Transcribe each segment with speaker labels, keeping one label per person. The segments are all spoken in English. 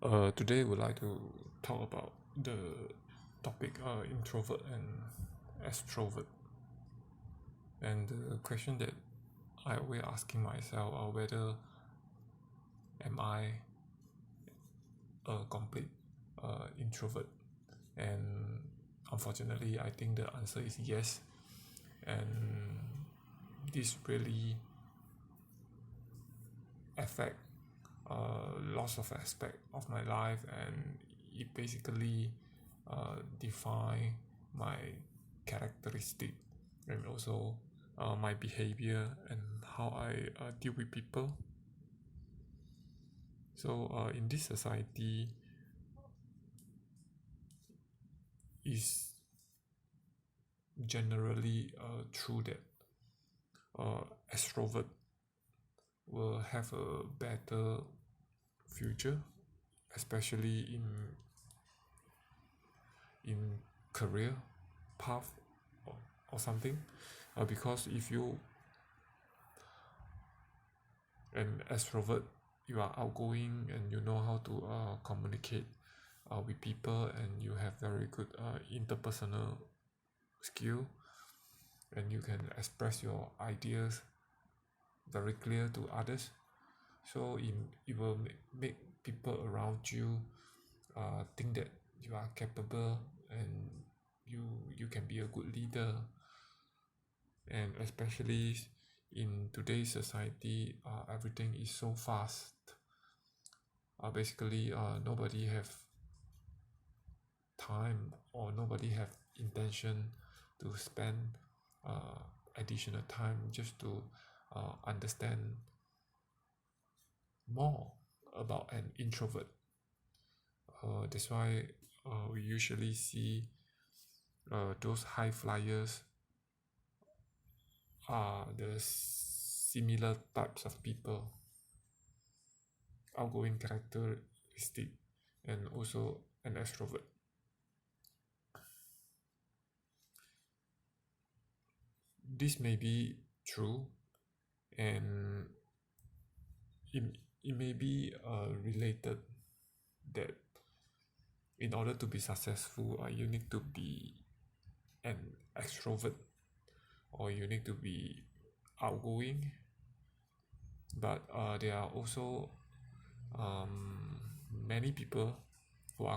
Speaker 1: Today we'd like to talk about the topic introvert and extrovert, and the question that I always asking myself whether am I a complete introvert, and unfortunately I think the answer is yes, and this really affect lots of aspect of my life, and it basically define my characteristic and also my behavior and how I deal with people. So in this society is generally true that extrovert will have a better future, especially in career path or something, because if you an extrovert, you are outgoing and you know how to communicate with people, and you have very good interpersonal skill, and you can express your ideas very clear to others. So it will make people around you think that you are capable, and you can be a good leader. And especially in today's society, everything is so fast. Basically nobody have time, or nobody have intention to spend additional time just to understand more about an introvert. That's why we usually see those high flyers are the similar types of people, outgoing characteristic, and also an extrovert. This may be true, and it may be related that in order to be successful, you need to be an extrovert, or you need to be outgoing. But there are also many people who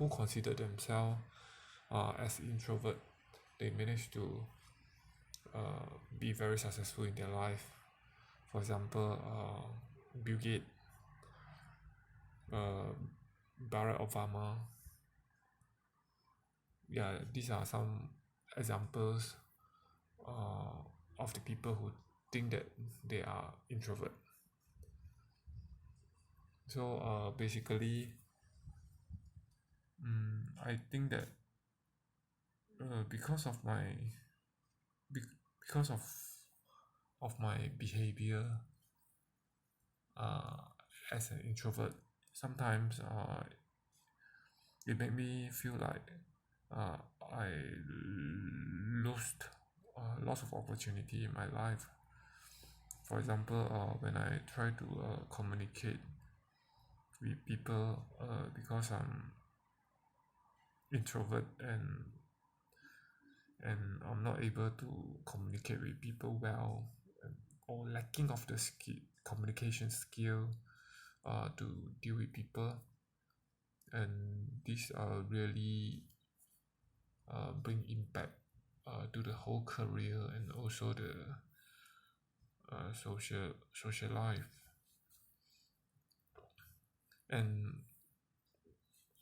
Speaker 1: consider themselves as introvert. They manage to be very successful in their life. For example, Bill Gates, Barack Obama. Yeah, these are some examples of the people who think that they are introvert. So basically, I think that because of my behavior as an introvert, sometimes it made me feel like I lost lots of opportunity in my life. For example, when I try to communicate with people, because I'm introvert, and I'm not able to communicate with people well, or lacking of the communication skill to deal with people, and this really bring impact to the whole career, and also the social life. And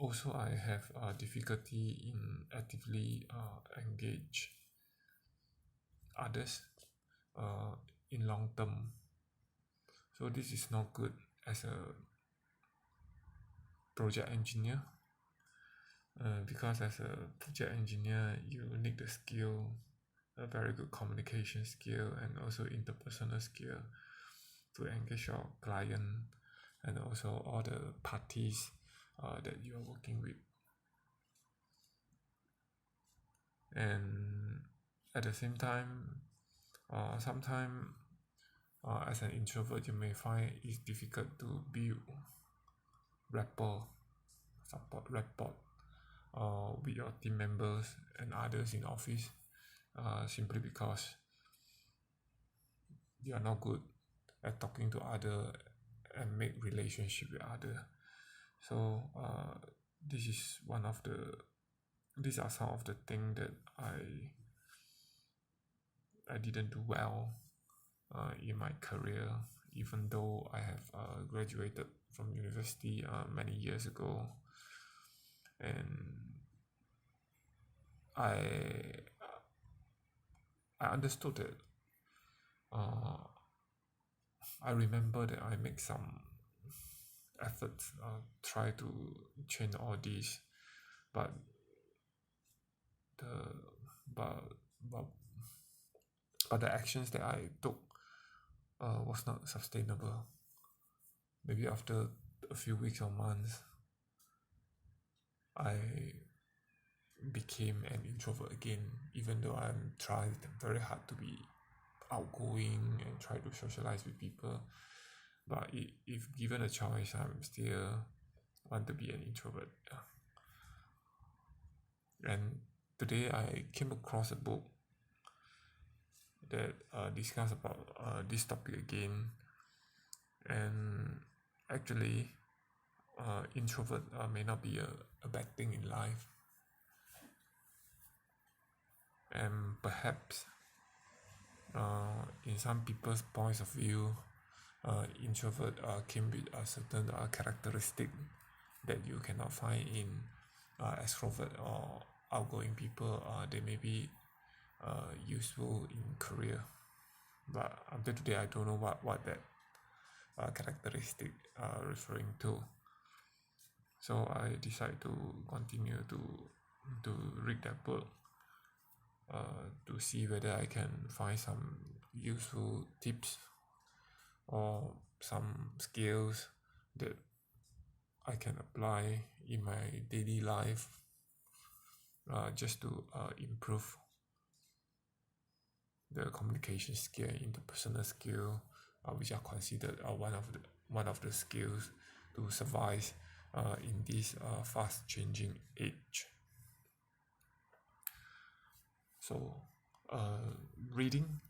Speaker 1: also I have difficulty in actively engage others in long term. So this is not good as a project engineer, because as a project engineer you need the skill, a very good communication skill, and also interpersonal skill to engage your client, and also all the parties that you are working with. And at the same time, sometimes as an introvert you may find it's difficult to build rapport, support rapport with your team members and others in office, simply because you are not good at talking to other and make relationship with other. So this is one of the these are some of the things that I didn't do well in my career, even though I have graduated from university many years ago, and I understood that. I remember that I make some efforts, try to change all these, but the but but but the actions that I took was not sustainable. Maybe after a few weeks or months, I became an introvert again, even though I'm trying very hard to be outgoing and try to socialize with people. But if given a choice, I'm still want to be an introvert. And today I came across a book that discuss about this topic again, and actually introvert may not be a bad thing in life, and perhaps in some people's points of view, introvert came with a certain characteristic that you cannot find in extrovert or outgoing people. They may be useful in career, but until today I don't know what that characteristic referring to. So I decided to continue to read that book, to see whether I can find some useful tips or some skills that I can apply in my daily life, just to improve the communication skill, interpersonal skill, which are considered one of the skills to survive in this fast changing age. So reading,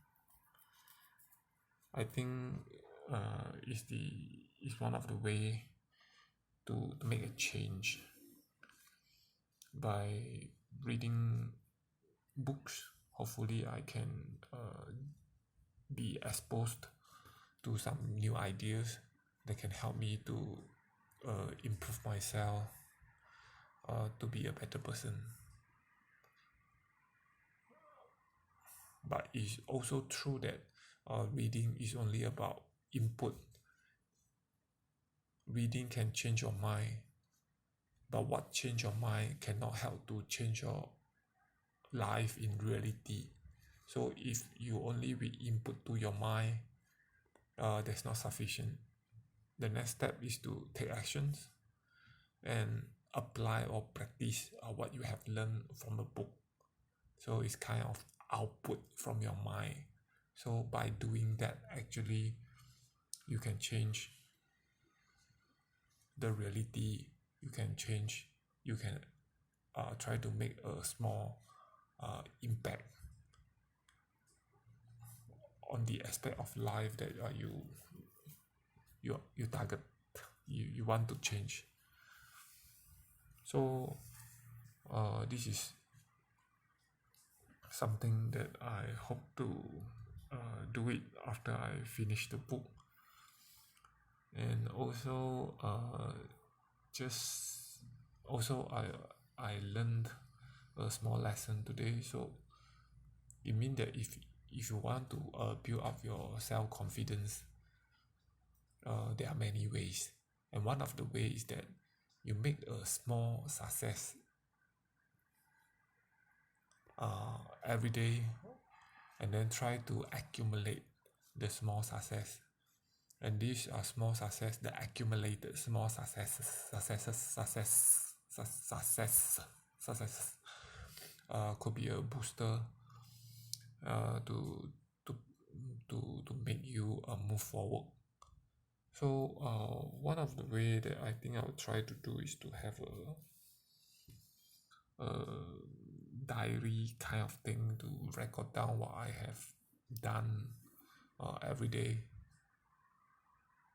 Speaker 1: I think, is one of the way to make a change. By reading books, hopefully I can be exposed to some new ideas that can help me to improve myself, to be a better person. But it's also true that reading is only about input. Reading can change your mind, but what change your mind cannot help to change your life in reality. So if you only read input to your mind, that's not sufficient. The next step is to take actions and apply or practice what you have learned from a book. So it's kind of output from your mind. So by doing that, actually you can change the reality. You can try to make a small impact on the aspect of life that you target, you want to change. So this is something that I hope to do it after I finish the book. And also I learned a small lesson today. So it means that if you want to build up your self-confidence, there are many ways, and one of the ways is that you make a small success every day, and then try to accumulate the small success. And these are small success, the accumulated small successes could be a booster to make you move forward. So one of the way that I think I would try to do is to have a diary kind of thing to record down what I have done every day.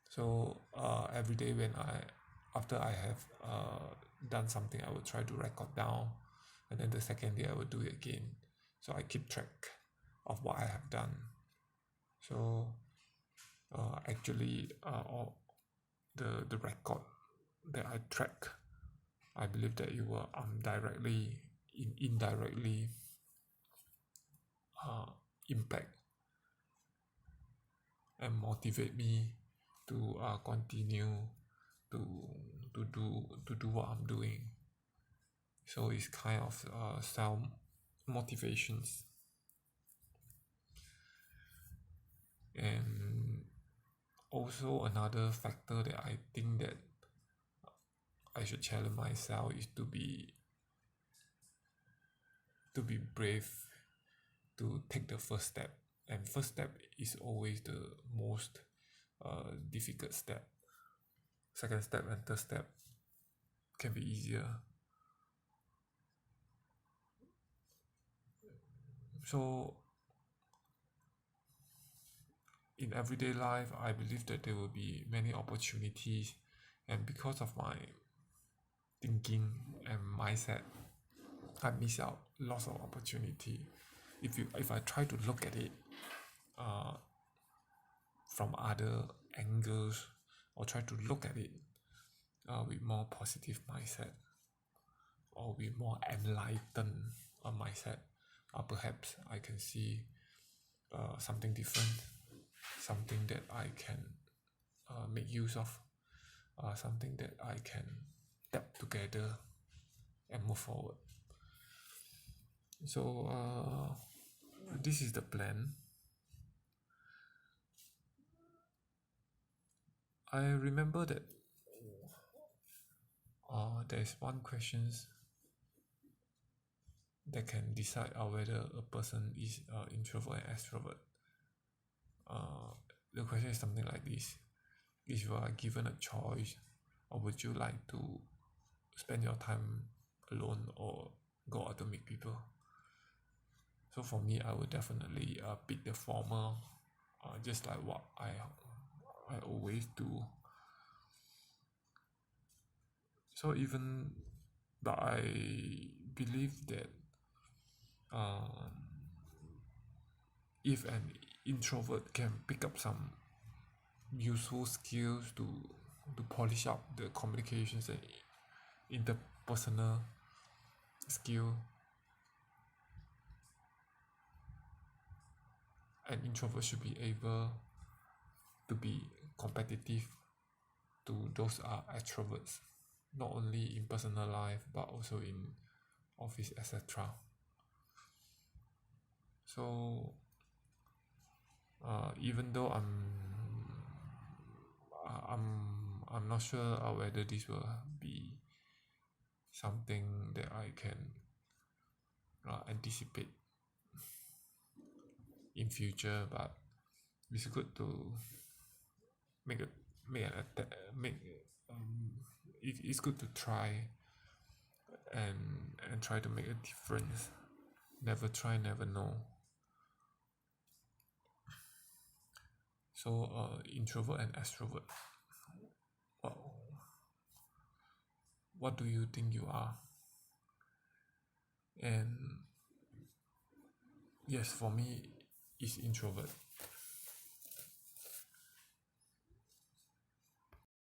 Speaker 1: So every day when after I have done something, I will try to record down, and then the second day I will do it again. So I keep track of what I have done. So actually, all the record that I track, I believe that it will indirectly impact and motivate me to continue to do what I'm doing. So it's kind of self motivations. And also another factor that I think that I should challenge myself is to be brave, to take the first step. And first step is always the most difficult step. Second step and third step can be easier. So in everyday life, I believe that there will be many opportunities, and because of my thinking and mindset, I miss out lots of opportunity. If I try to look at it from other angles, or try to look at it with more positive mindset, or with more enlightened mindset, perhaps I can see something different, something that I can make use of, something that I can tap together and move forward. So this is the plan. I remember that there's one question that can decide whether a person is introvert and extrovert. The question is something like this: if you are given a choice, or would you like to spend your time alone or go out to meet people? So for me, I would definitely pick the former, just like what I always do. So even but I believe that if an introvert can pick up some useful skills to polish up the communications and interpersonal skill, an introvert should be able to be competitive to those extroverts, not only in personal life but also in office, etc. So even though I'm not sure whether this will be something that I can anticipate in future, but it's good to make a make an attack, make it's good to try and try to make a difference. Never try, never know. So introvert and extrovert, what do you think you are? And yes, for me, it's introvert.